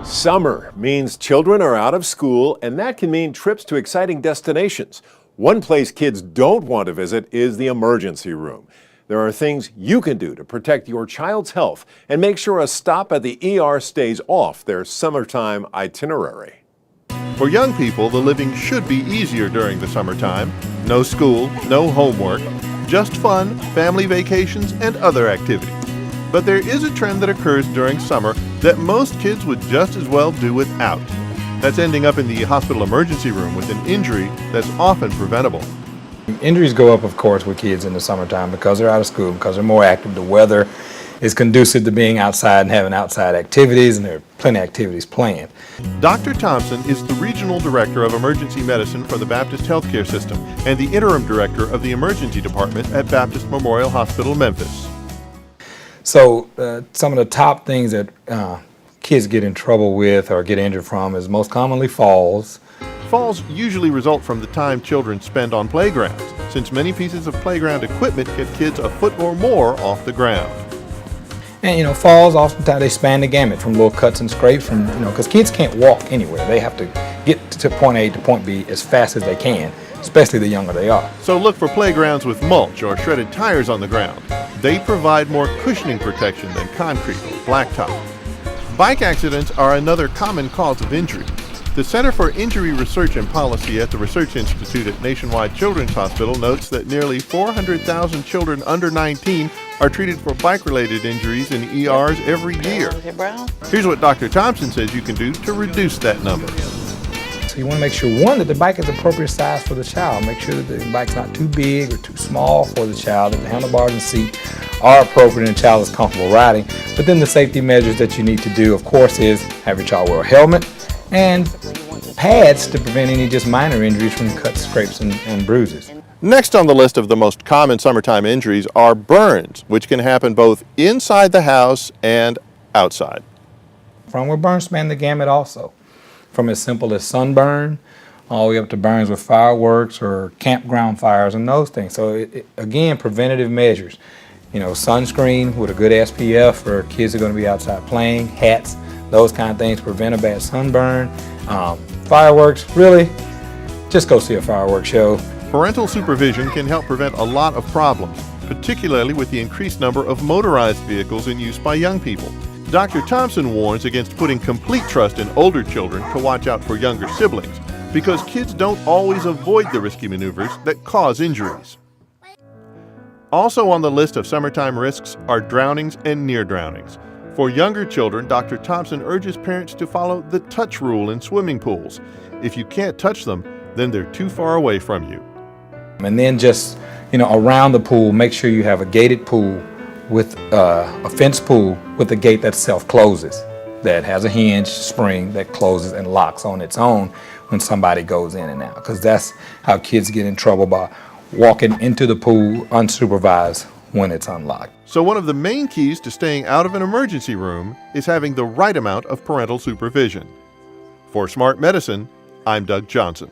Summer means children are out of school, and that can mean trips to exciting destinations. One place kids don't want to visit is the emergency room. There are things you can do to protect your child's health and make sure a stop at the ER stays off their summertime itinerary. For young people, the living should be easier during the summertime. No school, no homework, just fun, family vacations, and other activities. But there is a trend that occurs during summer that most kids would just as well do without. That's ending up in the hospital emergency room with an injury that's often preventable. Injuries go up, of course, with kids in the summertime because they're out of school, because they're more active. The weather is conducive to being outside and having outside activities, and there are plenty of activities planned. Dr. Thompson is the Regional Director of Emergency Medicine for the Baptist Healthcare System and the Interim Director of the Emergency Department at Baptist Memorial Hospital, Memphis. So some of the top things that kids get in trouble with or get injured from is most commonly falls. Falls usually result from the time children spend on playgrounds, since many pieces of playground equipment get kids a foot or more off the ground. And falls oftentimes they span the gamut from little cuts and scrapes from, because kids can't walk anywhere. They have to get to point A to point B as fast as they can, especially the younger they are. So look for playgrounds with mulch or shredded tires on the ground. They provide more cushioning protection than concrete or blacktop. Bike accidents are another common cause of injury. The Center for Injury Research and Policy at the Research Institute at Nationwide Children's Hospital notes that nearly 400,000 children under 19 are treated for bike-related injuries in ERs every year. Here's what Dr. Thompson says you can do to reduce that number. So you want to make sure, one, that the bike is appropriate size for the child. Make sure that the bike's not too big or too small for the child, that the handlebars and seat are appropriate and the child is comfortable riding. But then the safety measures that you need to do, of course, is have your child wear a helmet and pads to prevent any just minor injuries from cuts, scrapes, and bruises. Next on the list of the most common summertime injuries are burns, which can happen both inside the house and outside. Where burns span the gamut also, from as simple as sunburn all the way up to burns with fireworks or campground fires and those things. So again, preventative measures. Sunscreen with a good SPF for kids who are going to be outside playing, hats, those kind of things prevent a bad sunburn. Fireworks, really, just go see a fireworks show. Parental supervision can help prevent a lot of problems, particularly with the increased number of motorized vehicles in use by young people. Dr. Thompson warns against putting complete trust in older children to watch out for younger siblings, because kids don't always avoid the risky maneuvers that cause injuries. Also on the list of summertime risks are drownings and near drownings. For younger children, Dr. Thompson urges parents to follow the touch rule in swimming pools. If you can't touch them, then they're too far away from you. And then just, around the pool, make sure you have a gated pool with a fenced pool with a gate that self-closes, that has a hinge spring that closes and locks on its own when somebody goes in and out, because that's how kids get in trouble, by walking into the pool unsupervised when it's unlocked. So one of the main keys to staying out of an emergency room is having the right amount of parental supervision. For Smart Medicine, I'm Doug Johnson.